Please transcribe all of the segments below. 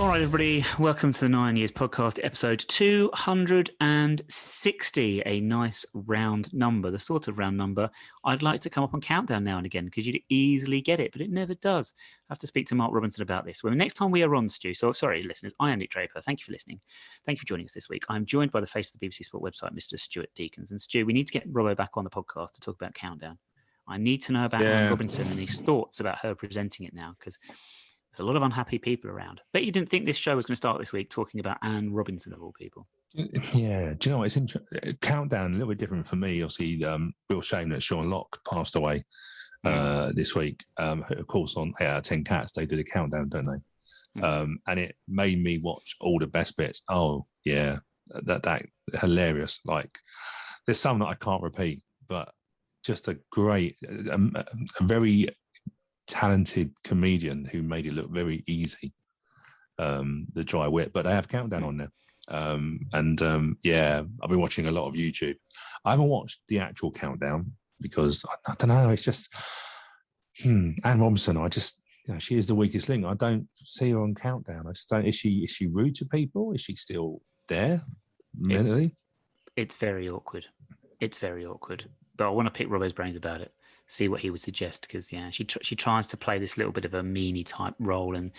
All right, everybody, welcome to the 9 Years Podcast, episode 260, a nice round number, the sort of round number I'd like to come up on Countdown now and again, because you'd easily get it, but it never does. I have to speak to Mark Robinson about this. Well, next time we are on, Stu, so sorry, listeners, I am Nick Draper. Thank you for listening. Thank you for joining us this week. I'm joined by the face of the BBC Sport website, Mr. Stuart Deacons. And Stu, we need to get Robbo back on the podcast to talk about Countdown. I need to know about Anne Robinson and his thoughts about her presenting it now, because there's a lot of unhappy people around. Bet you didn't think this show was going to start this week talking about Anne Robinson, of all people. Yeah, do you know what? It's interesting. Countdown, a little bit different for me. Obviously, real shame that Sean Locke passed away this week. Of course, on 8 out of 10 Cats, they did a countdown, don't they? And it made me watch all the best bits. Oh, yeah, that hilarious. Like, there's some that I can't repeat, but just a great, a very talented comedian who made it look very easy, the dry wit. But they have Countdown on there. Yeah, I've been watching a lot of YouTube. I haven't watched the actual Countdown because I don't know, it's just Anne Robinson, she is the weakest link. I don't see her on Countdown. I just don't. Is she rude to people? Is she still there mentally? It's very awkward. It's very awkward. But I want to pick Robbo's brains about it, see what he would suggest, because she tries to play this little bit of a meanie type role and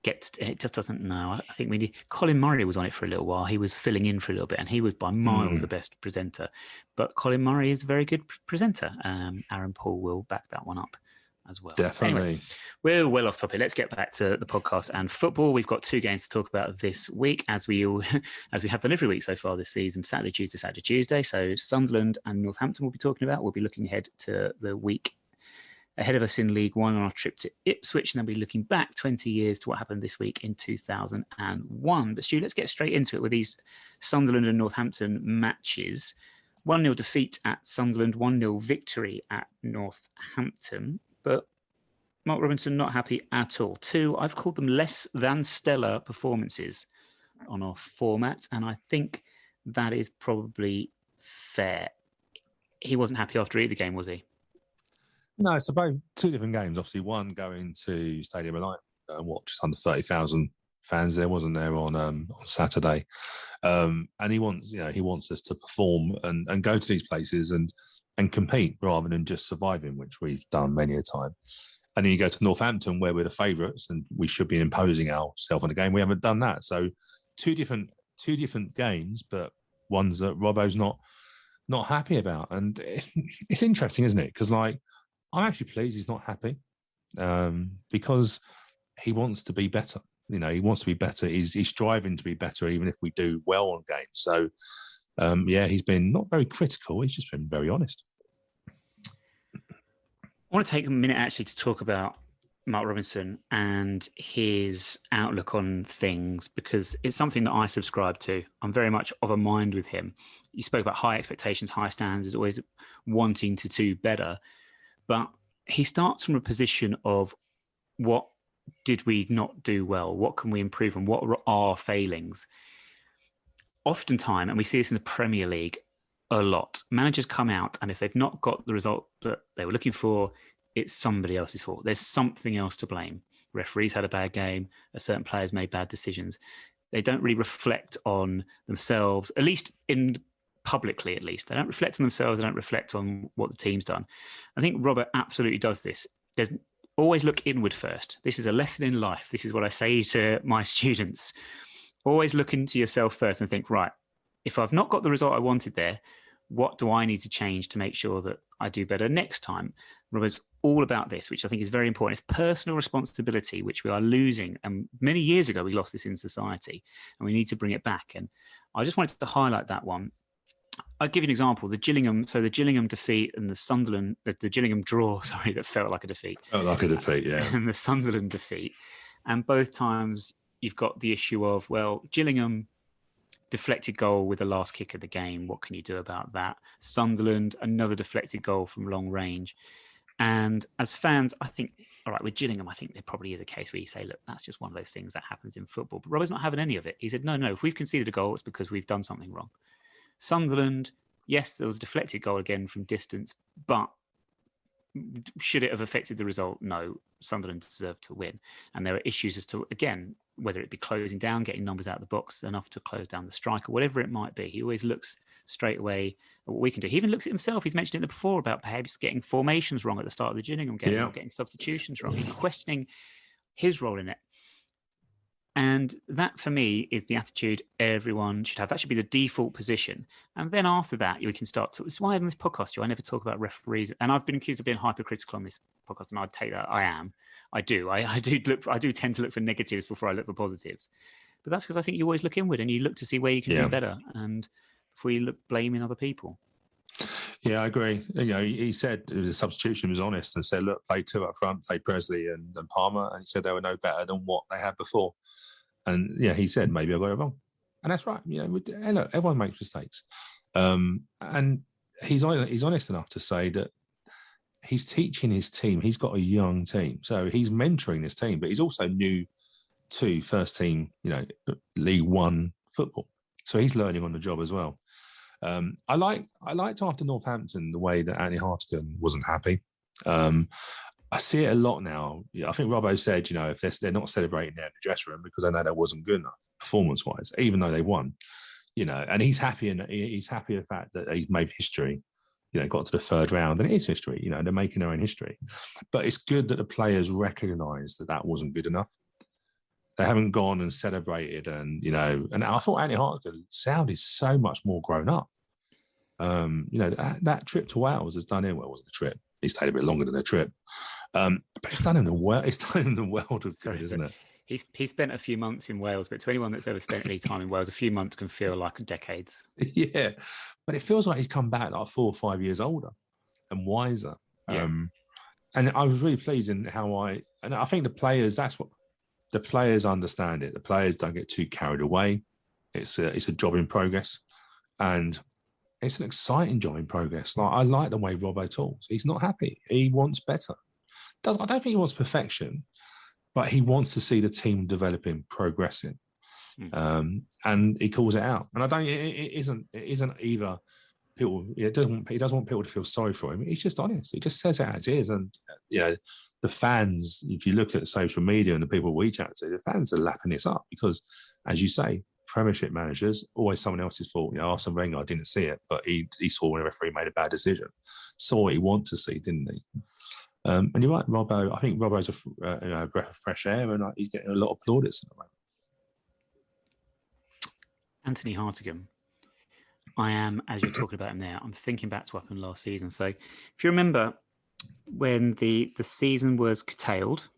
it just doesn't know. I think Colin Murray was on it for a little while. He was filling in for a little bit, and he was by miles the best presenter. But Colin Murray is a very good presenter. Aaron Paul will back that one up as well. Definitely. Anyway, we're well off topic. Let's get back to the podcast and football. We've got two games to talk about this week, as we have done every week so far this season. Saturday, Tuesday. So Sunderland and Northampton we'll be talking about. We'll be looking ahead to the week ahead of us in League One on our trip to Ipswich, and then we'll be looking back 20 years to what happened this week in 2001. But Stu, let's get straight into it with these Sunderland and Northampton matches. 1-0 defeat at Sunderland, 1-0 victory at Northampton. But Mark Robinson not happy at all. Two, I've called them less than stellar performances on our format, and I think that is probably fair. He wasn't happy after either game, was he? No, it's about two different games. Obviously, one going to Stadium of Light, just under 30,000 fans there, wasn't there, on Saturday? And he wants us to perform and go to these places and compete rather than just surviving, which we've done many a time. And then you go to Northampton, where we're the favourites and we should be imposing ourselves on the game. We haven't done that. So two different games, but ones that Robbo's not happy about. And it's interesting, isn't it? Because I'm actually pleased he's not happy, because he wants to be better. He wants to be better. He's striving to be better, even if we do well on games. So he's been not very critical. He's just been very honest. I want to take a minute actually to talk about Mark Robinson and his outlook on things, because it's something that I subscribe to. I'm very much of a mind with him. You spoke about high expectations, high standards, always wanting to do better. But he starts from a position of what did we not do well? What can we improve on? What are our failings? Oftentimes, and we see this in the Premier League a lot, managers come out and if they've not got the result that they were looking for, it's somebody else's fault. There's something else to blame. Referees had a bad game. A certain players made bad decisions. They don't really reflect on themselves, at least publicly. They don't reflect on themselves. They don't reflect on what the team's done. I think Robert absolutely does this. There's always look inward first. This is a lesson in life. This is what I say to my students. Always look into yourself first and think, right, if I've not got the result I wanted there, what do I need to change to make sure that I do better next time? Robert's all about this, which I think is very important. It's personal responsibility, which we are losing. And many years ago, we lost this in society, and we need to bring it back. And I just wanted to highlight that one. I'll give you an example. The Gillingham defeat and the Gillingham draw, that felt like a defeat. Oh, like a defeat, yeah. And the Sunderland defeat. And both times you've got the issue of, well, Gillingham deflected goal with the last kick of the game. What can you do about that? Sunderland, another deflected goal from long range. And as fans, I think, all right, with Gillingham, I think there probably is a case where you say, look, that's just one of those things that happens in football. But Robert's not having any of it. He said, no, if we've conceded a goal, it's because we've done something wrong. Sunderland, yes, there was a deflected goal again from distance, but should it have affected the result? No, Sunderland deserved to win. And there are issues as to, again, whether it be closing down, getting numbers out of the box enough to close down the striker, whatever it might be. He always looks straight away at what we can do. He even looks at himself. He's mentioned it before about perhaps getting formations wrong at the start of the Gillingham game, not getting substitutions wrong. He's questioning his role in it. And that, for me, is the attitude everyone should have. That should be the default position. And then after that, we can start to... It's why on this podcast, Joe, I never talk about referees. And I've been accused of being hypercritical on this podcast, and I'd take that. I am. I do. I do tend to look for negatives before I look for positives. But that's because I think you always look inward and you look to see where you can do better, and before you look blaming other people. Yeah, I agree. He said the substitution was honest and said, look, play two up front, play Presley and Palmer, and he said they were no better than what they had before. And he said, maybe I got it wrong. And that's right. Look, everyone makes mistakes. And he's honest enough to say that he's teaching his team. He's got a young team. So he's mentoring this team, but he's also new to first team, League One football. So he's learning on the job as well. I liked after Northampton the way that Anthony Hartigan wasn't happy. I see it a lot now. I think Robbo said, if they're not celebrating there in the dressing room because they know that wasn't good enough performance-wise, even though they won, and he's happy, and he's happy the fact that he's made history, got to the third round, and it is history, they're making their own history. But it's good that the players recognise that wasn't good enough. They haven't gone and celebrated, and I thought Anthony Hartigan sounded so much more grown up. That trip to Wales has done him well. It wasn't a trip. He stayed a bit longer than a trip, but it's done him the world. It's done him the world of good, isn't it? He spent a few months in Wales, but to anyone that's ever spent any time in Wales, a few months can feel like decades. Yeah, but it feels like he's come back like 4 or 5 years older and wiser. Yeah. And I was really pleased in I think the players. That's what the players understand it. The players don't get too carried away. It's a job in progress, and it's an exciting job in progress. I like the way Robbo talks. He's not happy. He wants better. I don't think he wants perfection, but he wants to see the team developing, progressing, and he calls it out. And it isn't either people. He doesn't want people to feel sorry for him. He's just honest. He just says it as is. And the fans, if you look at social media and the people we chat to, the fans are lapping this up because, as you say, Premiership managers, always someone else's fault. Arsene Wenger didn't see it, but he saw when a referee made a bad decision. Saw what he wanted to see, didn't he? And you're right, Robbo. I think Robbo's a breath of fresh air, and he's getting a lot of plaudits at the moment. Anthony Hartigan. I am, as you're talking about him there, I'm thinking back to what happened last season. So if you remember when the season was curtailed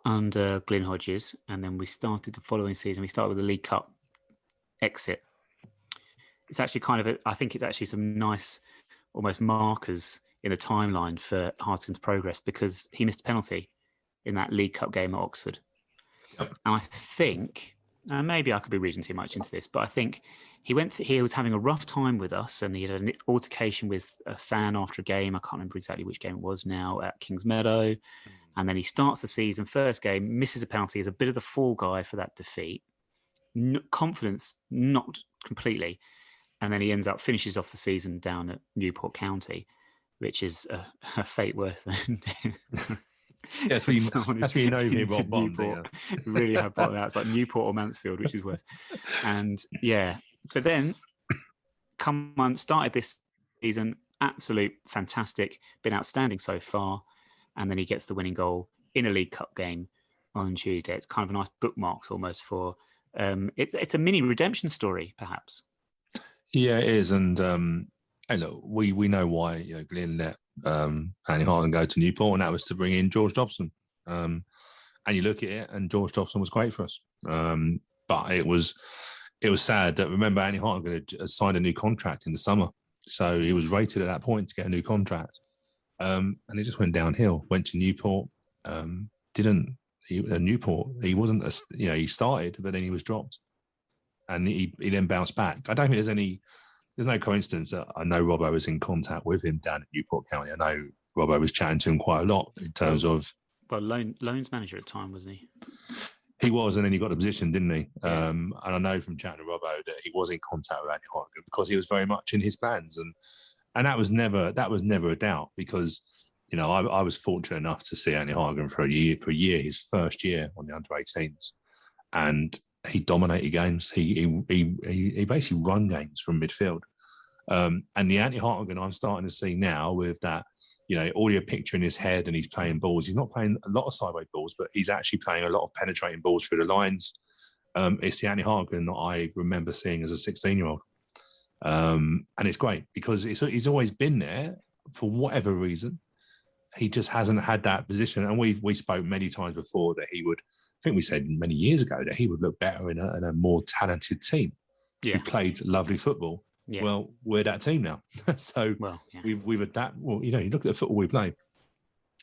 under Glyn Hodges, and then we started the following season. We started with the League Cup exit. It's actually I think it's actually some nice, almost markers in the timeline for Hartigan's progress because he missed a penalty in that League Cup game at Oxford. Yep. And I think, maybe I could be reading too much into this, but I think he was having a rough time with us, and he had an altercation with a fan after a game. I can't remember exactly which game it was now, at Kings Meadow. And then he starts the season, first game, misses a penalty, is a bit of the fall guy for that defeat. Confidence, not completely. And then he finishes off the season down at Newport County, which is a fate worse than... That's where you know you've got Newport. Really have bottomed out. It's like Newport or Mansfield, which is worse. And but then started this season, absolute fantastic, been outstanding so far. And then he gets the winning goal in a League Cup game on Tuesday. It's kind of a nice bookmarks almost for... it's a mini redemption story, perhaps. Yeah, it is. And look, we know why Glyn let Anthony Hartigan go to Newport, and that was to bring in George Dobson. And you look at it, and George Dobson was great for us. But it was sad that, remember, Anthony Hartigan had signed a new contract in the summer. So he was rated at that point to get a new contract. And it just went downhill. Went to Newport. Newport, he wasn't, he started, but then he was dropped. And he then bounced back. I don't think there's no coincidence that I know Robbo was in contact with him down at Newport County. I know Robbo was chatting to him quite a lot in terms of... Well, loans manager at the time, wasn't he? He was, and then he got the position, didn't he? Yeah. And I know from chatting to Robbo that he was in contact with Anthony Hartigan because he was very much in his plans. And that was never a doubt because, you know, I was fortunate enough to see Andy Hargan for a year, his first year on the under-18s, and he dominated games. He basically run games from midfield. And the Andy Hargan I'm starting to see now with that, you know, audio picture in his head, and he's playing balls. He's not playing a lot of sideways balls, but he's actually playing a lot of penetrating balls through the lines. It's the Andy Hargan that I remember seeing as a 16-year-old. And it's great because he's always been there for whatever reason. He just hasn't had that position. And we spoke many times before that he would, I think we said many years ago that he would look better in a more talented team who played lovely football. Yeah. Well, we're that team now. So we've adapted. Well, you know, you look at the football we play.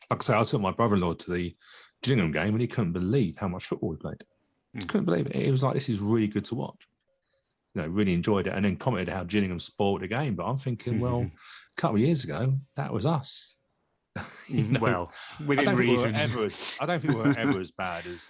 Like I say, I took my brother-in-law to the Gillingham game and he couldn't believe how much football we played. Couldn't believe it. It was like, this is really good to watch. You know, really enjoyed it, and then commented how Gillingham spoiled the game. But I'm thinking, well, a couple of years ago, that was us. You know, well, within reason. I don't think we were ever as bad as,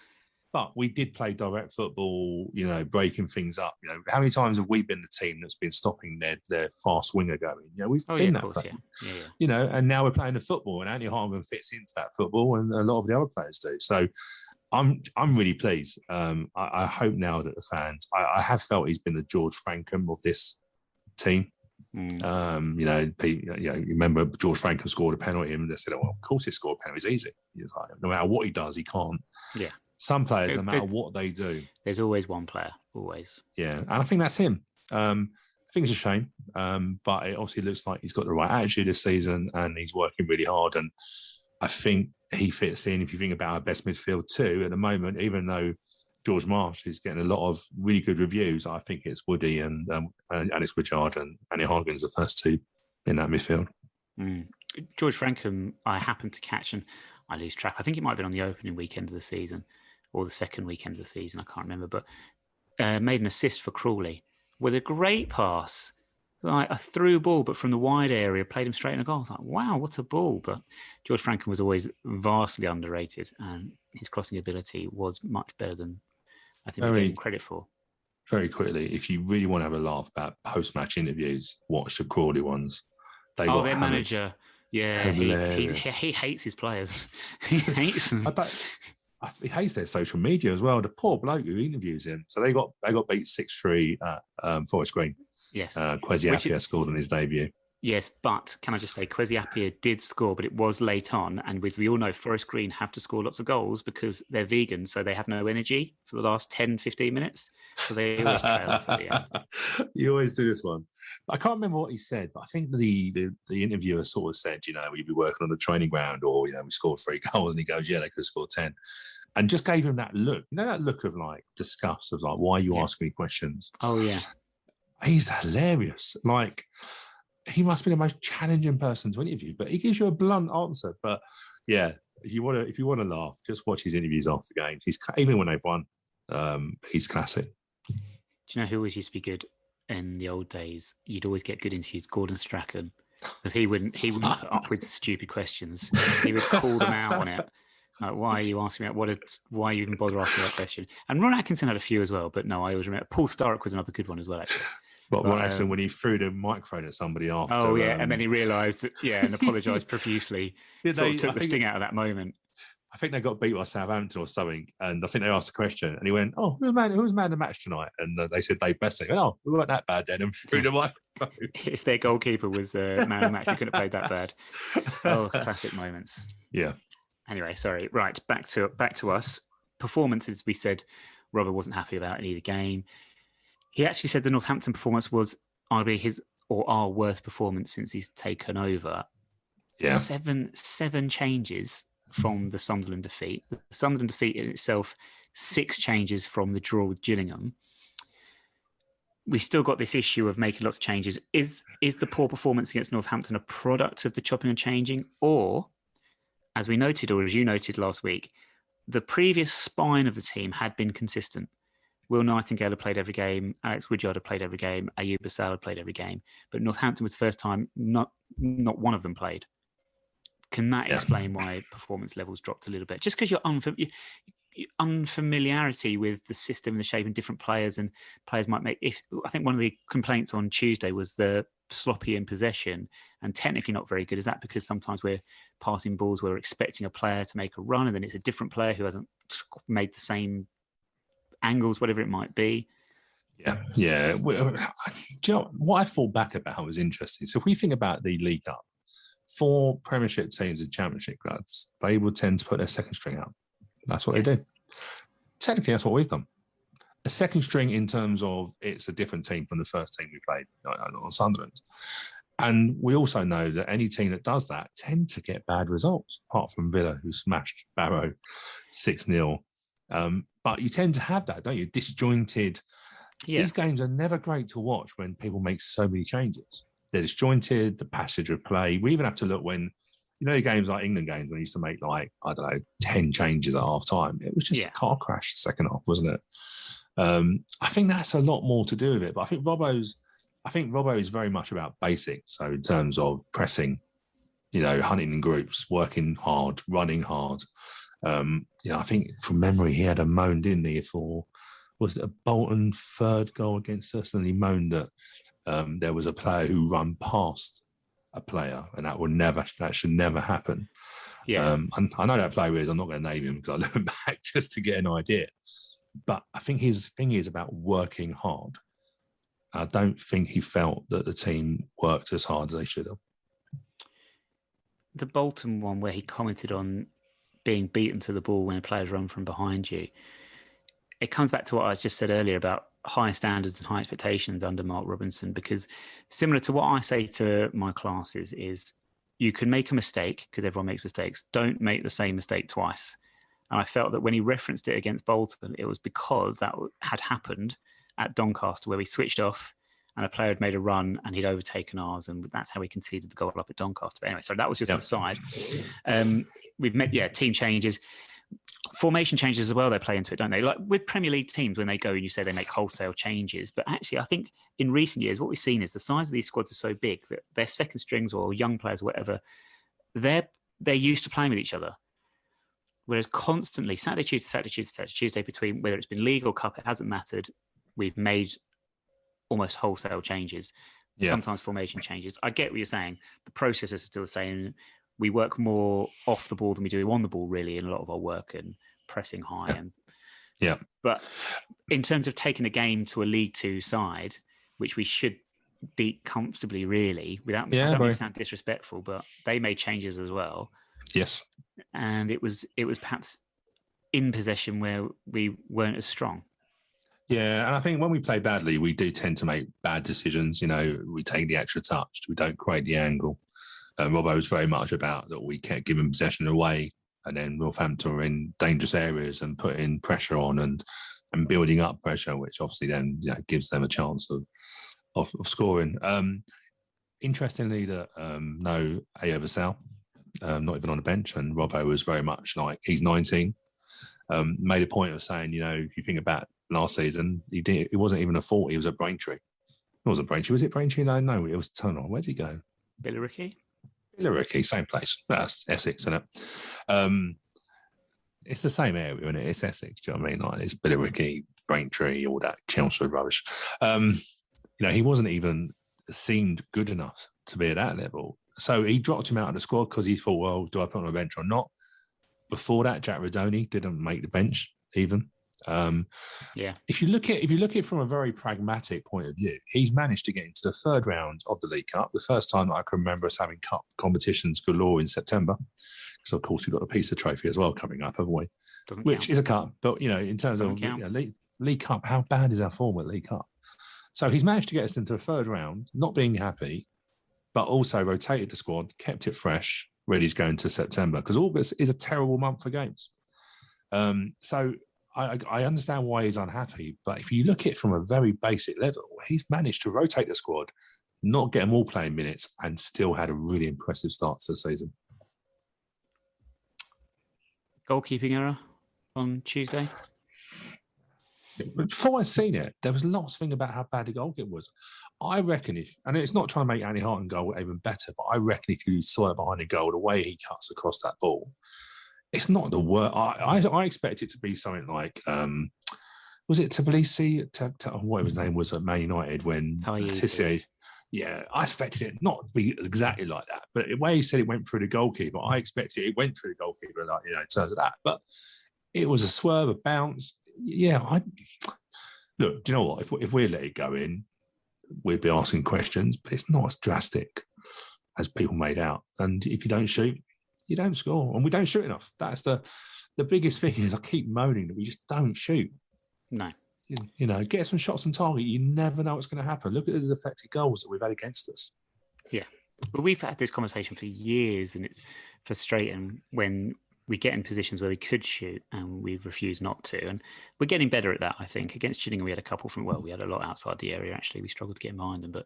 but we did play direct football. You know, breaking things up. You know, how many times have we been the team that's been stopping their fast winger going? You know, we've been that. Course, yeah. You know, and now we're playing the football, and Andy Hargan fits into that football, and a lot of the other players do. So. I'm really pleased. I hope now that the fans. I have felt he's been the George Frankham of this team. You know, you remember George Frankham scored a penalty, and they said, "Oh, well, of course he scored a penalty. It's easy." He's like, no matter what he does, he can't. Yeah. Some players, no matter what they do, there's always one player. Always. Yeah, and I think that's him. I think it's a shame, but it obviously looks like he's got the right attitude this season, and he's working really hard. And I think he fits in. If you think about our best midfield too, at the moment, even though George Marsh is getting a lot of really good reviews, I think it's Woody and it's Richard and Andy Hargan's the first two in that midfield. George Frankham, I happened to catch, and I lose track. I think it might have been on the opening weekend of the season or the second weekend of the season. I can't remember, but made an assist for Crawley with a great pass. Like a through ball, but from the wide area, played him straight in a goal. I was like, wow, what a ball. But George Frankham was always vastly underrated, and his crossing ability was much better than I think we gave him credit for. Very quickly, if you really want to have a laugh about post-match interviews, watch the Crawley ones. Their manager, he hates his players. He hates them. He hates their social media as well. The poor bloke who interviews him. So they got beat 6-3 at Forest Green. Yes. Kwesi Appiah scored on his debut. Yes, but can I just say, Kwesi Appiah did score, but it was late on. And as we all know, Forest Green have to score lots of goals because they're vegan, so they have no energy for the last 10, 15 minutes. So they always trail off at the end. You always do this one. I can't remember what he said, but I think the interviewer sort of said, you know, we'd be working on the training ground, or, you know, we scored 3 goals. And he goes, yeah, they could have scored 10. And just gave him that look. You know, that look of like disgust, of like, why are you asking me questions? Oh, yeah. He's hilarious. Like, he must be the most challenging person to interview, but he gives you a blunt answer. But yeah, if you want to laugh, just watch his interviews after games. Even when they've won, he's classic. Do you know who always used to be good in the old days? You'd always get good interviews. Gordon Strachan, because he wouldn't put up with stupid questions. He would call them out on it. Like, why are you asking me? Why you even bother asking that question? And Ron Atkinson had a few as well, but no, I always remember Paul Sturrock was another good one as well, actually. But Ron Atkinson, when he threw the microphone at somebody after. Oh, yeah, and then he realised, and apologised profusely. Took the sting out of that moment. I think they got beat by Southampton or something, and I think they asked a question, and he went, "Oh, who's man of the match tonight?" And they said Dave Bessie. He went, "Oh, we weren't that bad then," and threw the microphone. If their goalkeeper was man of the match, they couldn't have played that bad. Oh, classic moments. Yeah. Anyway, sorry. Right, back to us. Performances, we said Robert wasn't happy about in either game. He actually said the Northampton performance was arguably his or our worst performance since he's taken over. Yeah. Seven changes from the Sunderland defeat. The Sunderland defeat in itself, 6 changes from the draw with Gillingham. We've still got this issue of making lots of changes. Is the poor performance against Northampton a product of the chopping and changing, or, as we noted, or as you noted last week, the previous spine of the team had been consistent? Will Nightingale had played every game, Alex Woodyard had played every game, Ayub Assal had played every game, but Northampton was the first time not one of them played. Can that explain why performance levels dropped a little bit? Just because your unfamiliarity with the system and the shape and different players, and players might make. I think one of the complaints on Tuesday was the sloppy in possession and technically not very good? Is that because sometimes we're passing balls where we're expecting a player to make a run and then it's a different player who hasn't made the same angles, whatever it might be? Yeah. Well, do you know, what I thought back about was interesting. So if we think about the League Cup, for Premiership teams and Championship clubs, they would tend to put their second string up. That's what they do. Technically, that's what we've done. A second string in terms of it's a different team from the first team we played on Sunderland. And we also know that any team that does that tend to get bad results, apart from Villa, who smashed Barrow 6-0. But you tend to have that, don't you? Disjointed. Yeah. These games are never great to watch when people make so many changes. They're disjointed, the passage of play. We even have to look when, games like England games when we used to make 10 changes at half time. It was just a car crash second half, wasn't it? I think that's a lot more to do with it. But I think Robbo is very much about basics. So in terms of pressing, hunting in groups, working hard, running hard. I think from memory he had a moan, didn't he, for was it a Bolton third goal against us, and he moaned that there was a player who run past a player, and that should never happen. Yeah, and I know that player is. I'm not going to name him because I look back just to get an idea. But I think his thing is about working hard. I don't think he felt that the team worked as hard as they should have. The Bolton one where he commented on being beaten to the ball when a player's run from behind you, it comes back to what I just said earlier about high standards and high expectations under Mark Robinson, because similar to what I say to my classes is you can make a mistake because everyone makes mistakes. Don't make the same mistake twice. And I felt that when he referenced it against Bolton, it was because that had happened at Doncaster where we switched off and a player had made a run and he'd overtaken ours, and that's how we conceded the goal up at Doncaster. But anyway, so that was just an aside. We've met, team changes. Formation changes as well, they play into it, don't they? Like with Premier League teams, when they go and you say they make wholesale changes. But actually, I think in recent years, what we've seen is the size of these squads are so big that their second strings or young players, or whatever, they're used to playing with each other. Whereas constantly, Saturday, Tuesday, between whether it's been league or cup, it hasn't mattered. We've made almost wholesale changes, sometimes formation changes. I get what you're saying. The process is still the same. We work more off the ball than we do on the ball, really, in a lot of our work and pressing high. But in terms of taking a game to a League Two side, which we should beat comfortably, really, without I don't mean to sound disrespectful, but they made changes as well. Yes. And it was perhaps in possession where we weren't as strong. Yeah, and I think when we play badly, we do tend to make bad decisions. We take the extra touch, we don't create the angle. Robbo was very much about that we kept giving possession away, and then Northampton were in dangerous areas and putting pressure on and building up pressure, which obviously then gives them a chance of scoring. Interestingly, that no Ayo Vassell, not even on the bench, and Robbo was very much like he's 19. Made a point of saying, if you think about last season, it wasn't even a fault. He was at Braintree. It wasn't Braintree. Was it Braintree? No, it was Tunnel. Where did he go? Billericay, same place. That's Essex, isn't it? It's the same area, isn't it? It's Essex. Do you know what I mean? Like it's Billericay, Braintree, all that Chelmsford rubbish. He wasn't even seemed good enough to be at that level. So he dropped him out of the squad because he thought, well, do I put him on the bench or not? Before that, Jack Rodoni didn't make the bench even. If you look at it from a very pragmatic point of view, he's managed to get into the third round of the League Cup, the first time that I can remember us having cup competitions galore in September. Because of course we've got a Pisa Trophy as well coming up, haven't we? Which is a cup, but in terms of League Cup, how bad is our form at League Cup? So he's managed to get us into the third round, not being happy, but also rotated the squad, kept it fresh, ready to go into September, because August is a terrible month for games. So I understand why he's unhappy, but if you look at it from a very basic level, he's managed to rotate the squad, not get them all playing minutes, and still had a really impressive start to the season. Goalkeeping error on Tuesday? Before I'd seen it, there was lots of things about how bad the goalkeeper was. I reckon and it's not trying to make Andy Harton goal even better, but I reckon if you saw it behind the goal, the way he cuts across that ball, it's not the worst. I expect it to be something like, was it Tbilisi? Whatever his name was at Man United when Tissier. Yeah, I expected it not to be exactly like that, but the way he said it went through the goalkeeper, I expected it went through the goalkeeper, like, in terms of that. But it was a swerve, a bounce. Yeah, look. Do you know what? If we let it go in, we'd be asking questions, but it's not as drastic as people made out. And if you don't shoot, you don't score, and we don't shoot enough. That's the biggest thing. Is I keep moaning that we just don't shoot. No. Get some shots on target. You never know what's going to happen. Look at the deflected goals that we've had against us. Yeah. But we've had this conversation for years, and it's frustrating when we get in positions where we could shoot and we refuse not to. And we're getting better at that, I think. Against Gillingham, we had a couple we had a lot outside the area, actually. We struggled to get behind them. But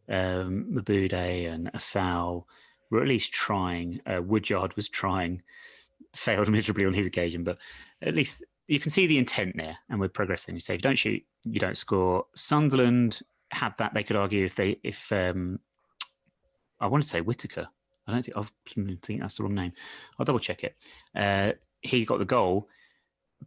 Mabude and Asal were at least trying. Woodyard was trying, failed miserably on his occasion, but at least you can see the intent there, and we're progressing. You say, if you don't shoot, you don't score. Sunderland had that. They could argue if I want to say Whittaker. I think that's the wrong name. I'll double check it. He got the goal,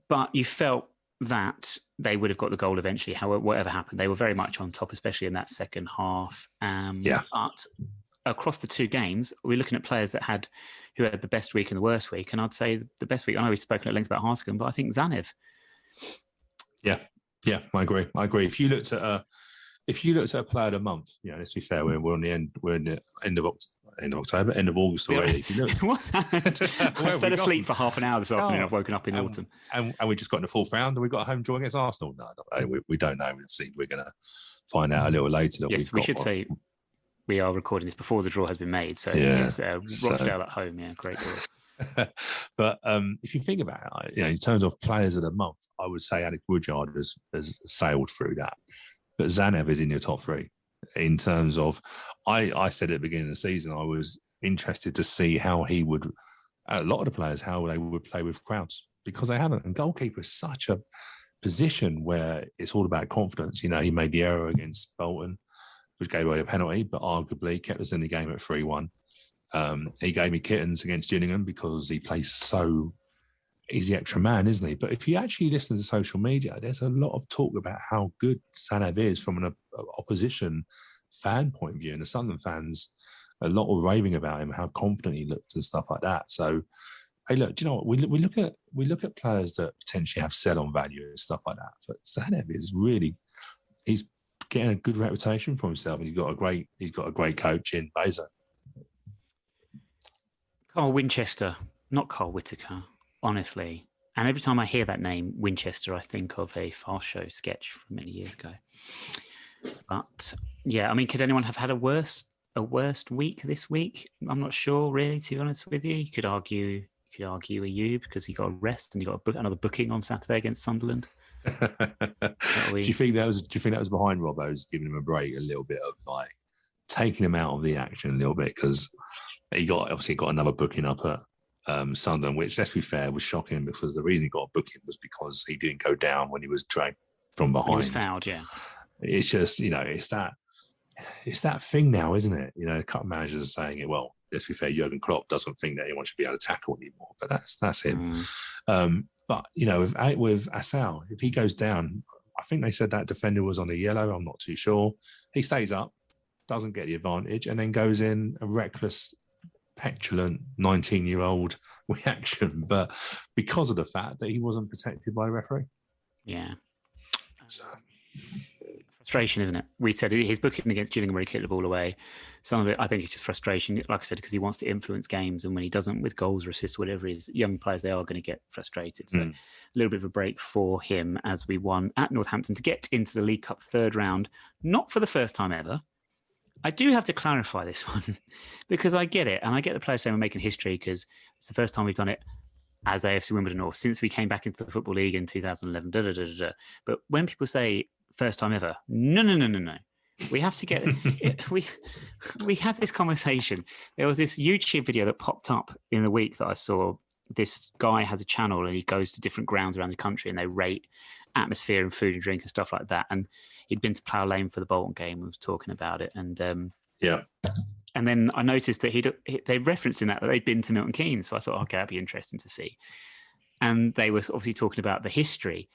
but you felt that they would have got the goal eventually. However, whatever happened, they were very much on top, especially in that second half. But across the two games, we're looking at players who had the best week and the worst week. And I'd say the best week, I know we've spoken at length about Harscombe, but I think Zanev. Yeah, I agree. If you looked at a player of the month, let's be fair, we're in the end of October, end of August already. If you look, I fell asleep for half an hour this afternoon. I've woken up in autumn. And we just got in the fourth round, and we got a home draw against Arsenal. No, we don't know. We're going to find out a little later. Yes, we should say we are recording this before the draw has been made. So it's Rochdale at home. Yeah, great draw. But if you think about it, in terms of players of the month, I would say Alex Woodyard has sailed through that. But Zanev is in your top three. In terms of, I said at the beginning of the season, I was interested to see how he would, a lot of the players, how they would play with crowds, because they haven't. And goalkeeper is such a position where it's all about confidence. He made the error against Bolton, which gave away a penalty, but arguably kept us in the game at 3-1. He gave me kittens against Gillingham because he plays he's the extra man, isn't he? But if you actually listen to social media, there's a lot of talk about how good Zanev is from an opposition fan point of view. And the Sunderland fans, a lot of raving about him, how confident he looked and stuff like that. So, hey, look, do you know what? We look at players that potentially have sell-on value and stuff like that. But Zanev is he's getting a good reputation for himself, and he's got a great coach in Bezo. Carl Winchester, not Carl Whittaker. Honestly, and every time I hear that name, Winchester, I think of a Fast Show sketch from many years ago. But yeah, I mean, could anyone have had a worst week this week? I'm not sure, really. To be honest with you, you could argue Ayub because he got a rest and he got another booking on Saturday against Sunderland. Do you think that was behind Robbo's giving him a break, a little bit of like taking him out of the action a little bit, because he got another booking up at Sunderland, which, let's be fair, was shocking, because the reason he got a booking was because he didn't go down when he was dragged from behind. He was fouled, yeah. It's just, it's that thing now, isn't it? A couple of managers are saying it. Well, let's be fair, Jurgen Klopp doesn't think that anyone should be able to tackle anymore, but that's him. But with Asal, if he goes down, I think they said that defender was on a yellow. I'm not too sure. He stays up, doesn't get the advantage, and then goes in a reckless, petulant 19-year-old reaction, but because of the fact that he wasn't protected by a referee. Yeah. So. Frustration, isn't it? We said his booking against Gillingham where he kicked the ball away. Some of it, I think, it's just frustration, like I said, because he wants to influence games, and when he doesn't, with goals or assists, whatever it is, young players, they are going to get frustrated. So a little bit of a break for him as we won at Northampton to get into the League Cup third round, not for the first time ever. I do have to clarify this one because I get it. And I get the players saying we're making history because it's the first time we've done it as AFC Wimbledon or since we came back into the Football League in 2011. But when people say first time ever, no. We have to get we had this conversation. There was this YouTube video that popped up in the week that I saw. This guy has a channel and he goes to different grounds around the country and they rate atmosphere and food and drink and stuff like that. And he'd been to Plough Lane for the Bolton game and was talking about it. And and then I noticed that they referenced in that they'd been to Milton Keynes. So I thought, okay, that'd be interesting to see. And they were obviously talking about the history.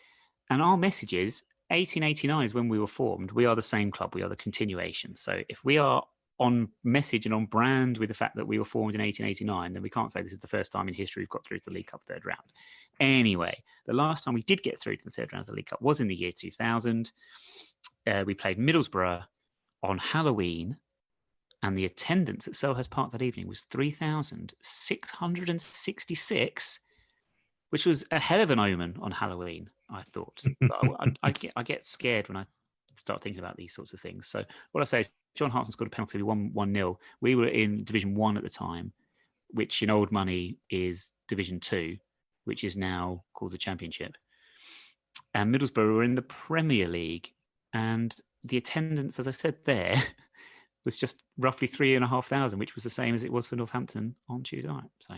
And our message is, 1889 is when we were formed. We are the same club. We are the continuation. So if we are on message and on brand with the fact that we were formed in 1889, then we can't say this is the first time in history we've got through to the League Cup third round. Anyway, the last time we did get through to the third round of the League Cup was in the year 2000. We played Middlesbrough on Halloween, and the attendance at Selhurst Park that evening was 3,666, which was a hell of an omen on Halloween, I thought. But I get scared when I start thinking about these sorts of things. So what I say is John Hartson scored a penalty. We won 1-0. We were in Division 1 at the time, which in old money is Division 2, which is now called the Championship. And Middlesbrough were in the Premier League. And the attendance, as I said there, was just roughly 3,500, which was the same as it was for Northampton on Tuesday night. So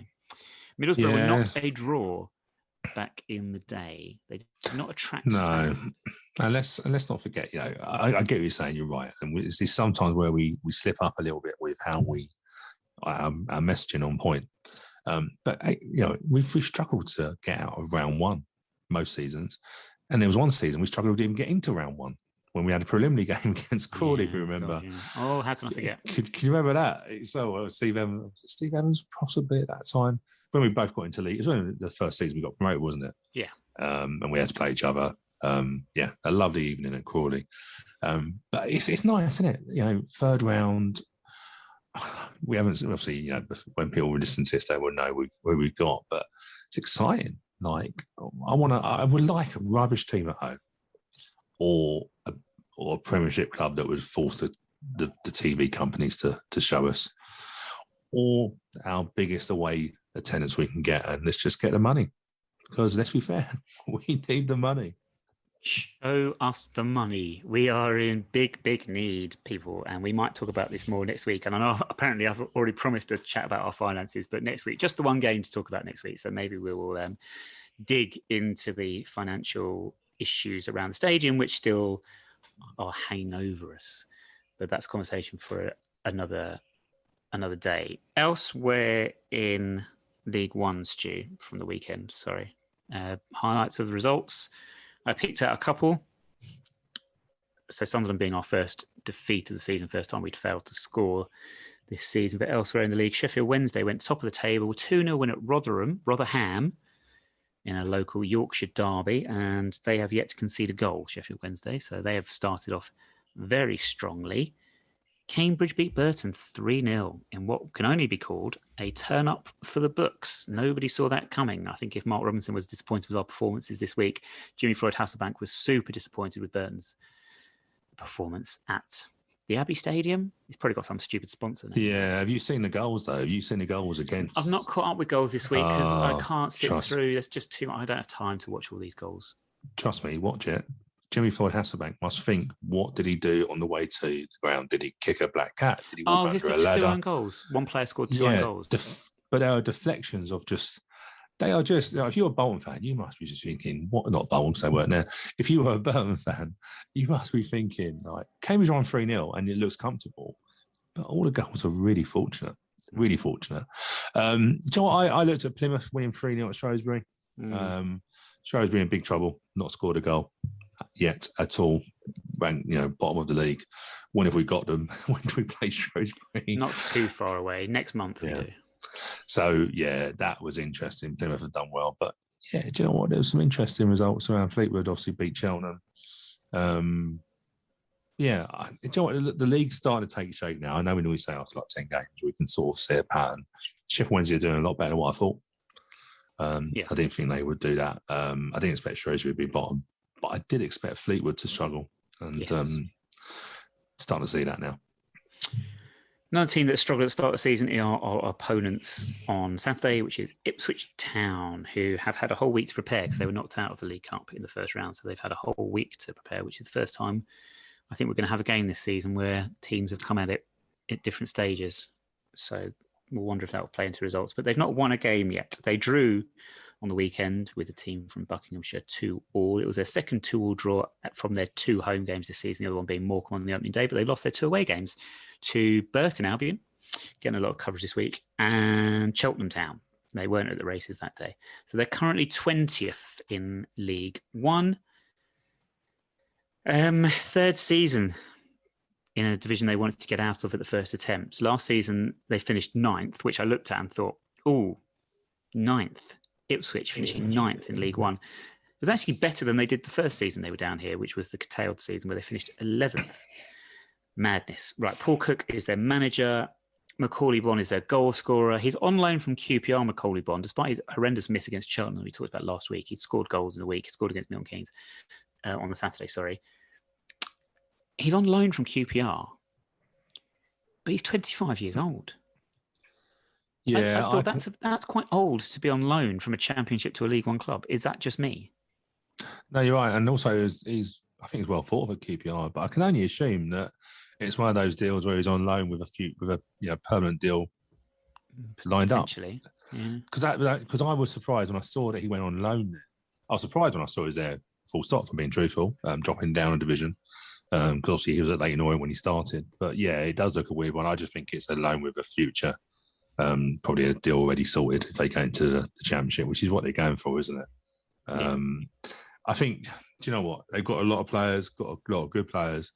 Middlesbrough were not a draw back in the day. They did not attract. No, and let's not forget. I get what you're saying. You're right, and it's sometimes where we slip up a little bit with how we our messaging on point. But we've struggled to get out of round one most seasons, and there was one season we struggled to even get into round one when we had a preliminary game against Crawley, if you remember. God, yeah. Oh, how can I forget? Can you remember that? So Steve Evans possibly at that time when we both got into league. It was only the first season we got promoted, wasn't it? Yeah. And we had to play each other. A lovely evening at Crawley. But it's nice, isn't it? Third round. We haven't obviously. When people listen to this, they will know who we've got. But it's exciting. Like I would like a rubbish team at home, or a Premiership club that would force the TV companies to show us, or our biggest away attendance we can get, and let's just get the money. Because let's be fair, we need the money. Show us the money. We are in big need, people, and we might talk about this more next week. And I know apparently I've already promised to chat about our finances, but next week, just the one game to talk about next week. So maybe we will dig into the financial issues around the stadium, which still are hanging over us. But that's a conversation for another day. Elsewhere in League One, Stu, from the weekend, highlights of the results. I picked out a couple. So Sunderland being our first defeat of the season, first time we'd failed to score this season. But elsewhere in the league, Sheffield Wednesday went top of the table, 2-0 win at Rotherham, in a local Yorkshire derby, and they have yet to concede a goal, Sheffield Wednesday. So they have started off very strongly. Cambridge beat Burton 3-0 in what can only be called a turn-up for the books. Nobody saw that coming. I think if Mark Robinson was disappointed with our performances this week, Jimmy Floyd Hasselbank was super disappointed with Burton's performance at the Abbey Stadium. He's probably got some stupid sponsor now. Yeah, have you seen the goals, though? Have you seen the goals against... I've not caught up with goals this week because I can't sit through. There's just too much. I don't have time to watch all these goals. Trust me, watch it. Jimmy Floyd Hasselbank must think, what did he do on the way to the ground? Did he kick a black cat? Did he walk under a ladder? 2 own goals. One player scored 2 own goals. But there are deflections of just... They are just... if you're a Bolton fan, you must be just thinking, what? Not Bolton, because they weren't there. If you were a Burton fan, you must be thinking, like, Cambridge won 3-0 and it looks comfortable. But all the goals are really fortunate. Really fortunate. Do you know what? I looked at Plymouth winning 3-0 at Shrewsbury. Shrewsbury in big trouble, not scored a goal yet at all. Ranked, bottom of the league. When have we got them? When do we play Shrewsbury? Not too far away. Next month we do. So, that was interesting. Plymouth have done well. But, do you know what? There was some interesting results around. Fleetwood obviously beat Cheltenham. Do you know what? The league's starting to take shape now. I know we normally say after like 10 games, we can sort of see a pattern. Sheffield Wednesday are doing a lot better than what I thought. I didn't think they would do that. I didn't expect Shrewsbury to be bottom, but I did expect Fleetwood to struggle. And starting to see that now. Another team that struggled at the start of the season are our opponents on Saturday, which is Ipswich Town, who have had a whole week to prepare because they were knocked out of the League Cup in the first round. So they've had a whole week to prepare, which is the first time I think we're going to have a game this season where teams have come at it at different stages. So we'll wonder if that will play into results. But they've not won a game yet. They drew on the weekend with a team from Buckinghamshire 2-2. It was their second 2-2 draw from their 2 home games this season, the other one being Morecambe on the opening day, but they lost their 2 away games to Burton Albion, getting a lot of coverage this week, and Cheltenham Town. They weren't at the races that day. So they're currently 20th in League One. Third season in a division they wanted to get out of at the first attempt. Last season, they finished ninth, which I looked at and thought, oh, ninth. Ipswich finishing ninth in League One. It was actually better than they did the first season they were down here, which was the curtailed season where they finished 11th. Madness. Right, Paul Cook is their manager. Macaulay Bonne is their goal scorer. He's on loan from QPR, Macaulay Bonne, despite his horrendous miss against Cheltenham we talked about last week. He'd scored goals in the week. He scored against Milton Keynes on the Saturday, sorry. He's on loan from QPR, but he's 25 years old. Yeah, I thought that's quite old to be on loan from a Championship to a League One club. Is that just me? No, you're right. And also, I think he's well thought of at QPR, but I can only assume that it's one of those deals where he's on loan with a permanent deal lined up. Because I was surprised when I saw that he went on loan there. I was surprised when I saw he was there, full stop, for being truthful, dropping down a division. Because obviously he was at Leyton Orient when he started. But yeah, it does look a weird one. I just think it's a loan with a future, probably a deal already sorted if they go into the Championship, which is what they're going for, isn't it? I think, do you know what? They've got a lot of players, got a lot of good players.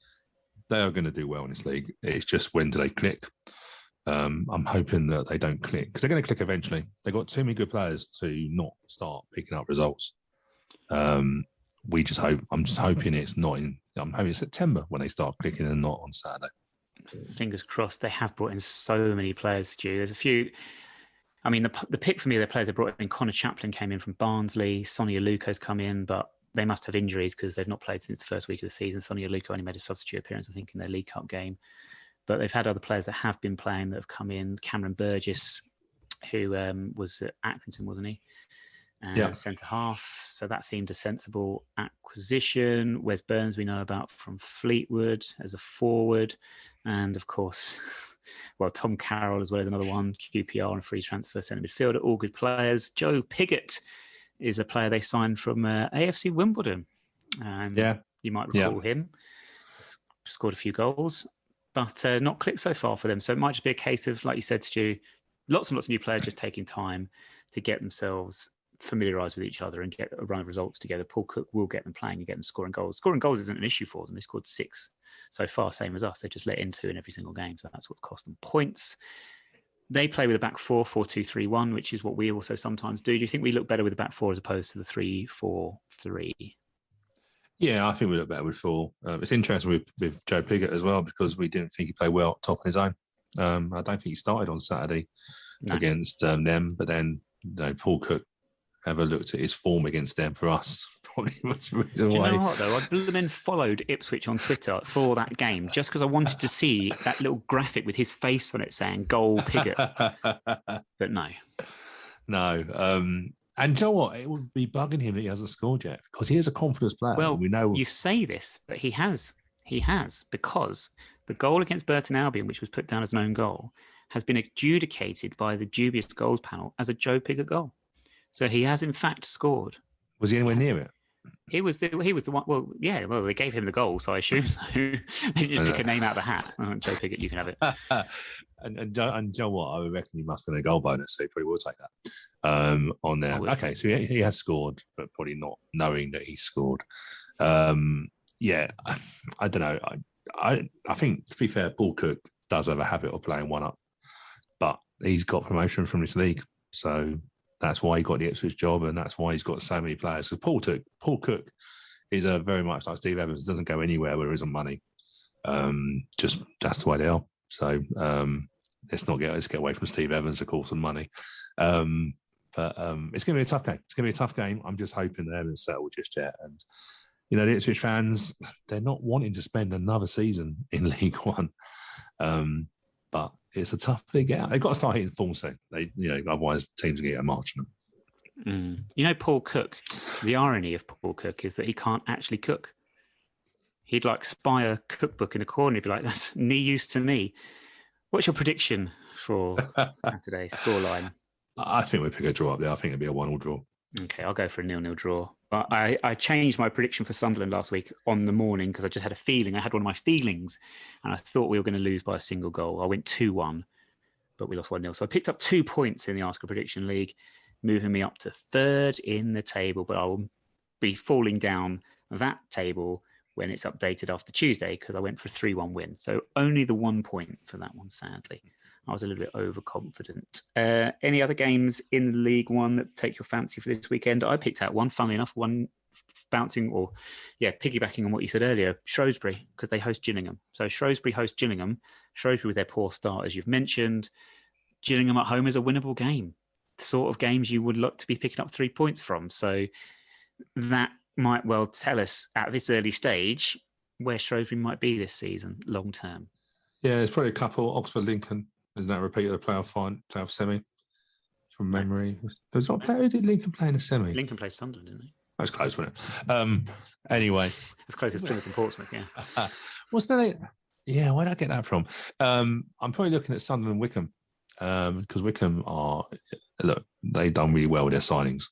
They are going to do well in this league. It's just when do they click? I'm hoping that they don't click because they're going to click eventually. They've got too many good players to not start picking up results. We just hope. I'm just hoping it's not in. I'm hoping it's September when they start clicking and not on Saturday. Fingers crossed. They have brought in so many players, Stu. There's a few. I mean, the pick for me, the players they brought in, Connor Chaplin came in from Barnsley. Sonny Aluko's come in, but they must have injuries because they've not played since the first week of the season. Sonny Aluko only made a substitute appearance, I think, in their League Cup game. But they've had other players that have been playing that have come in. Cameron Burgess, who was at Accrington, wasn't he? Centre half. So that seemed a sensible acquisition. Wes Burns, we know about from Fleetwood as a forward. And of course, well, Tom Carroll as well as another one, QPR on a free transfer centre midfielder, all good players. Joe Pigott is a player they signed from AFC Wimbledon. You might recall him. He's scored a few goals, but not clicked so far for them. So it might just be a case of, like you said, Stu, lots and lots of new players just taking time to get themselves familiarised with each other and get a run of results together. Paul Cook will get them playing and get them scoring goals. Scoring goals isn't an issue for them. They scored 6 so far, same as us. They just let in 2 in every single game. So that's what cost them points. They play with a back 4-4-2-3-1, which is what we also sometimes do. Do you think we look better with the back 4 as opposed to the 3-4-3? Yeah, I think we look better with 4. It's interesting with Joe Pigott as well because we didn't think he played well top on his own. I don't think he started on Saturday against them, but then Paul Cook ever looked at his form against them for us. Probably was the reason why. You know what, though? I then followed Ipswich on Twitter for that game just because I wanted to see that little graphic with his face on it saying "Goal Pigott." But no. And you know what? It would be bugging him that he hasn't scored yet because he is a confidence player. Well, we know you say this, but he has. He has, because the goal against Burton Albion, which was put down as an own goal, has been adjudicated by the dubious goals panel as a Joe Pigott goal. So he has in fact scored. Was he anywhere near it? He was the one. Well, yeah. Well, they gave him the goal, so I assume so. They just pick a name out of the hat. Joe Pigott, you can have it. and you know what? I reckon he must have been a goal bonus, so he probably will take that on there. Okay, so he has scored, but probably not knowing that he scored. Yeah, I don't know. I think, to be fair, Paul Cook does have a habit of playing one up, but he's got promotion from this league, so that's why he got the Ipswich job, and that's why he's got so many players. So Paul Cook is very much like Steve Evans, doesn't go anywhere where there isn't money. Just that's the way they are. So let's get away from Steve Evans, of course, and money. But it's going to be a tough game. It's going to be a tough game. I'm just hoping they haven't settled just yet. And the Ipswich fans, they're not wanting to spend another season in League One. But it's a tough thing out. They've got to start hitting form soon. Otherwise teams will get a march on them. Paul Cook, the irony of Paul Cook is that he can't actually cook. He'd spy a cookbook in a corner. He'd be like, that's knee use to me. What's your prediction for Saturday scoreline? I think we'll pick a draw up there. I think it'll be a 1-1 draw. Okay, I'll go for a 0-0 draw. But I changed my prediction for Sunderland last week on the morning because I just had a feeling. I had one of my feelings and I thought we were going to lose by a single goal. I went 2-1, but we lost 1-0. So I picked up 2 points in the Arsenal Prediction League, moving me up to 3rd in the table. But I will be falling down that table when it's updated after Tuesday, because I went for a 3-1 win. So only the 1 point for that one, sadly. I was a little bit overconfident. Any other games in League One that take your fancy for this weekend? I picked out one, funnily enough, one piggybacking on what you said earlier, Shrewsbury, because they host Gillingham. So Shrewsbury host Gillingham. Shrewsbury with their poor start, as you've mentioned. Gillingham at home is a winnable game. The sort of games you would look to be picking up 3 points from. So that might well tell us at this early stage where Shrewsbury might be this season, long term. Yeah, there's probably a couple. Oxford Lincoln, isn't that a repeat of the playoff semi? From memory. There's not who did Lincoln play in the semi? Lincoln played Sunderland, didn't they? That was close, wasn't it? Anyway. As close as Plymouth and Portsmouth, yeah. What's that? Yeah, where did I get that from? I'm probably looking at Sunderland and Wickham. Because Wickham they've done really well with their signings.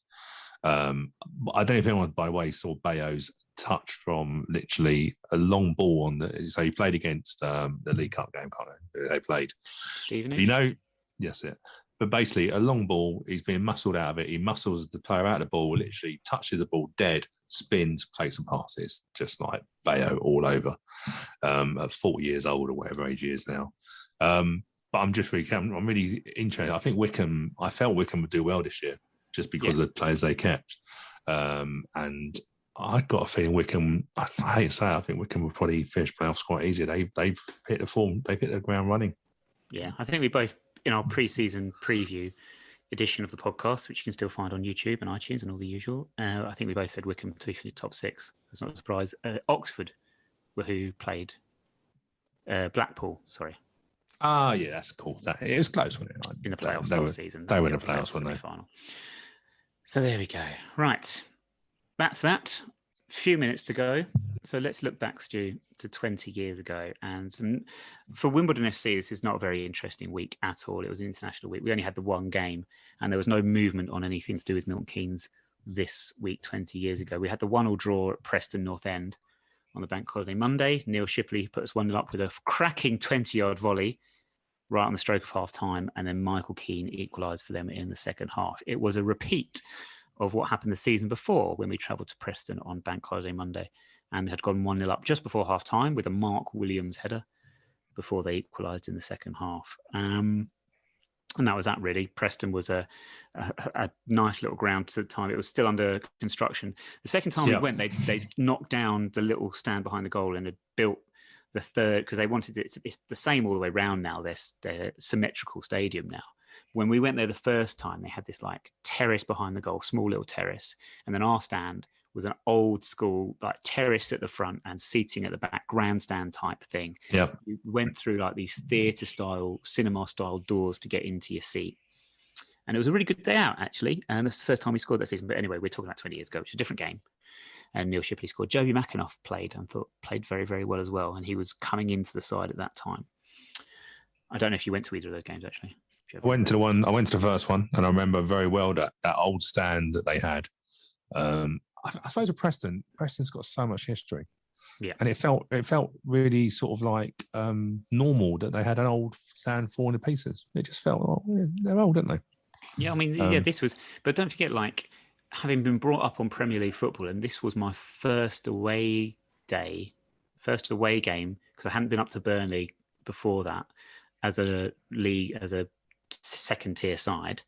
I don't know if anyone, by the way, saw Bayo's touch from literally a long ball so he played against the League Cup game, can't they played. Stevenage? Yes, it. But basically, a long ball, he's being muscled out of it. He muscles the player out of the ball, literally touches the ball dead, spins, plays and passes, just like Bayo all over. At 40 years old or whatever age he is now. But I'm really interested. I felt Wickham would do well this year just because of the players they kept. And I got a feeling Wickham, I hate to say it, I think Wickham will probably finish playoffs quite easy. They've hit the form, they've hit the ground running. Yeah, I think we both, in our pre-season preview edition of the podcast, which you can still find on YouTube and iTunes and all the usual, I think we both said Wickham to finish top 6. That's not a surprise. Oxford were who played Blackpool, sorry. Yeah, that's cool. It was close, wasn't it? In the playoffs last season. They were in the playoffs, weren't they? Final. So there we go. Right. That's that. Few minutes to go. So let's look back, Stu, to 20 years ago. And for Wimbledon FC, this is not a very interesting week at all. It was an international week. We only had the one game, and there was no movement on anything to do with Milton Keynes this week 20 years ago. We had the 1-1 draw at Preston North End on the bank holiday Monday. Neil Shipley put us 1-0 up with a cracking 20-yard volley right on the stroke of half-time, and then Michael Keane equalised for them in the second half. It was a repeat of what happened the season before when we travelled to Preston on bank holiday Monday and had gone 1-0 up just before half-time with a Mark Williams header before they equalised in the second half. And that was that, really. Preston was a nice little ground to the time. It was still under construction. The second time we went, they knocked down the little stand behind the goal and had built the third, because they wanted it. It's the same all the way around now. They're symmetrical stadium now. When we went there the first time, they had this like terrace behind the goal, small little terrace, and then our stand was an old school like terrace at the front and seating at the back, grandstand type thing. Yeah, you went through like these theatre style, cinema style doors to get into your seat, and it was a really good day out actually. And this is the first time we scored that season. But anyway, we're talking about 20 years ago, which is a different game. And Neil Shipley scored. Joby McAnuff played very, very well as well. And he was coming into the side at that time. I don't know if you went to either of those games, actually. I went to the first one, and I remember very well that old stand that they had. I suppose with Preston's got so much history. Yeah. And it felt really sort of like normal that they had an old stand falling to pieces. It just felt, they're old, aren't they? Yeah, I mean, this was, but don't forget, like, having been brought up on Premier League football, and this was my first away game, because I hadn't been up to Burnley before that as a second tier side.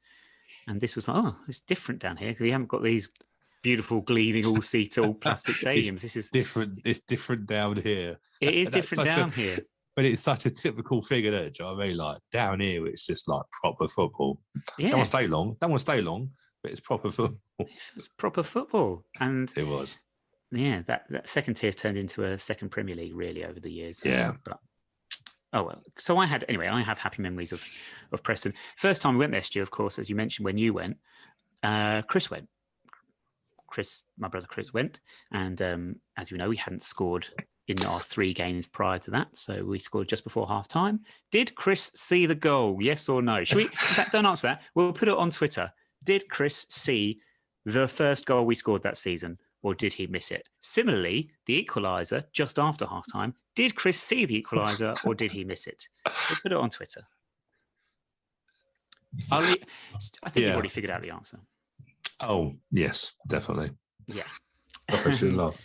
And this was like, it's different down here because we haven't got these beautiful gleaming all seat, all plastic stadiums. This is different. It's different down here. It is different down here. But it's such a typical figure there. Do you know what I mean? Like down here, it's just like proper football. Yeah. Don't want to stay long, but it's proper football. It's proper football. And it was. Yeah, that second tier's turned into a second Premier League really over the years. Yeah. But oh well. So I have happy memories of Preston. First time we went there, Stu, of course, as you mentioned when you went, Chris went. My brother Chris went, and as you know, we hadn't scored in our 3 games prior to that, so we scored just before half time. Did Chris see the goal? Yes or no? Should we? In fact, don't answer that. We'll put it on Twitter. Did Chris see the first goal we scored that season, or did he miss it? Similarly, the equaliser just after half time. Did Chris see the equaliser, or did he miss it? We'll put it on Twitter. I think you've already figured out the answer. Oh, yes, definitely. Yeah. Especially love.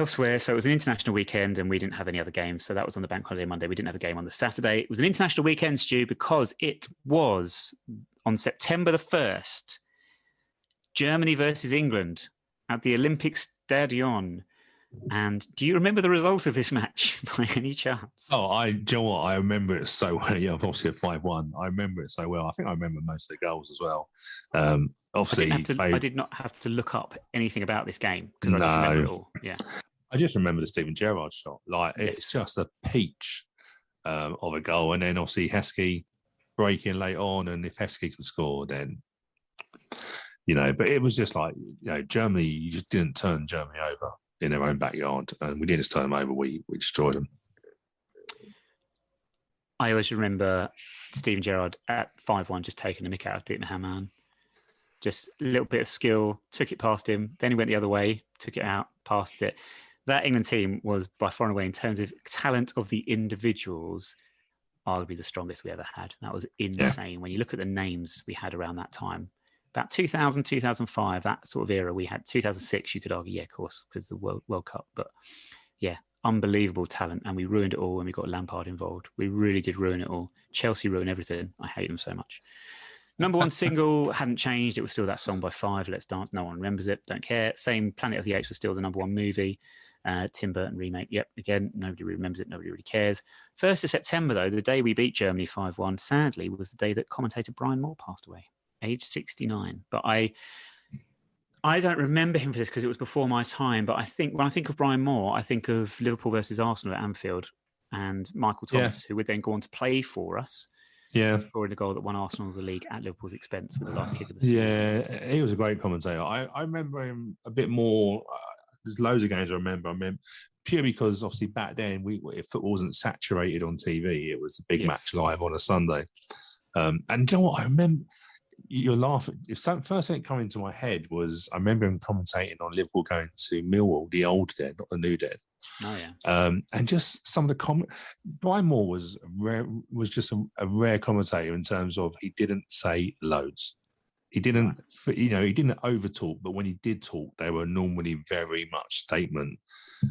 Elsewhere, so it was an international weekend and we didn't have any other games. So that was on the bank holiday Monday. We didn't have a game on the Saturday. It was an international weekend, Stu, because it was on September the 1st, Germany versus England at the Olympic Stadion. And do you remember the result of this match by any chance? Oh, do you know what? I remember it so well. Yeah, obviously at 5-1. I remember it so well. I think I remember most of the goals as well. Obviously, I did not have to look up anything about this game because I just remember it all. Yeah. I just remember the Steven Gerrard shot. Like, it's just a peach of a goal. And then obviously Heskey breaking late on. And if Heskey can score, then, but it was just like, Germany, you just didn't turn Germany over in their own backyard. And we didn't just turn them over, we destroyed them. I always remember Steven Gerrard at 5-1 just taking the mick out of Dick Hamann. Just a little bit of skill, took it past him. Then he went the other way, took it out, passed it. That England team was by far and away, in terms of talent of the individuals, arguably the strongest we ever had. That was insane. Yeah. When you look at the names we had around that time, about 2000, 2005, that sort of era, we had 2006, you could argue, yeah, of course, because the World Cup. But yeah, unbelievable talent. And we ruined it all when we got Lampard involved. We really did ruin it all. Chelsea ruined everything. I hate them so much. Number one single hadn't changed. It was still that song by Five, Let's Dance. No one remembers it. Don't care. Same, Planet of the Apes was still the number one movie. Tim Burton remake. Yep, again, nobody remembers it. Nobody really cares. 1st of September, though, the day we beat Germany 5-1, sadly, was the day that commentator Brian Moore passed away, age 69. But I don't remember him for this because it was before my time. But I think when I think of Brian Moore, I think of Liverpool versus Arsenal at Anfield and Michael Thomas, who would then go on to play for us. Yeah, scoring a goal that won Arsenal the league at Liverpool's expense with the last kick of the season. Yeah, he was a great commentator. I remember him a bit more. There's loads of games I remember. Purely because obviously back then if football wasn't saturated on TV, it was a big match live on a Sunday. And you know what? I remember. You're laughing. First thing that came into my head was I remember him commentating on Liverpool going to Millwall, the old Den, not the new Den. Oh yeah. And just some of the Brian Moore was just a rare commentator in terms of he didn't say loads. He didn't, he didn't over talk, but when he did talk, they were normally very much statement.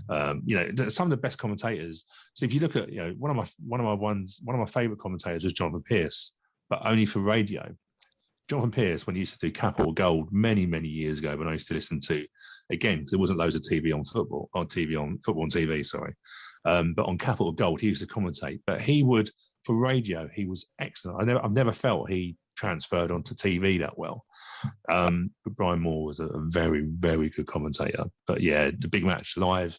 Some of the best commentators. So if you look at, one of my favorite commentators was Jonathan Pearce, but only for radio. Jonathan Pearce, when he used to do Capital Gold many, many years ago, when I used to listen to, again, because there wasn't loads of TV on football, on football and TV, sorry. But on Capital Gold, he used to commentate. But he would, for radio, he was excellent. I've never felt he transferred onto TV that well. But Brian Moore was a very, very good commentator. But yeah, the big match live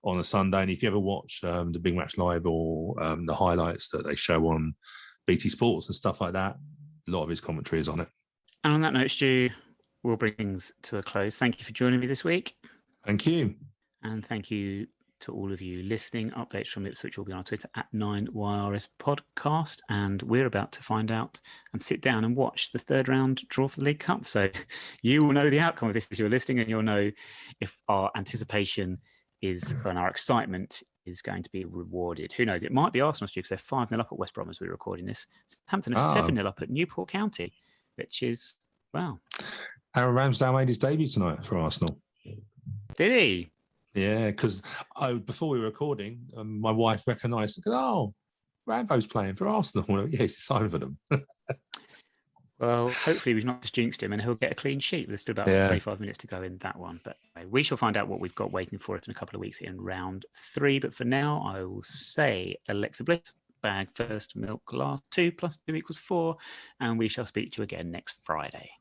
on a Sunday. And if you ever watch the big match live or the highlights that they show on BT Sports and stuff like that, a lot of his commentary is on it. And on that note, Stu, we'll bring things to a close. Thank you for joining me this week. Thank you. And thank you to all of you listening. Updates from Ipswich will be on our Twitter at 9YRS Podcast. And we're about to find out and sit down and watch the third round draw for the League Cup. So you will know the outcome of this as you're listening, and you'll know if our anticipation and our excitement is going to be rewarded. Who knows? It might be Arsenal, Stu, because they're 5-0 up at West Brom as we're recording this. Southampton is 7-0 up at Newport County, which is, wow. Aaron Ramsdale made his debut tonight for Arsenal. Did he? Yeah, because before we were recording, my wife recognised it. Rambo's playing for Arsenal. Yeah, he's signed for them. Well, hopefully we've not just jinxed him and he'll get a clean sheet. There's still about 35 minutes to go in that one. But anyway, we shall find out what we've got waiting for us in a couple of weeks in round 3. But for now, I will say Alexa Bliss, bag first, milk last, 2 + 2 = 4. And we shall speak to you again next Friday.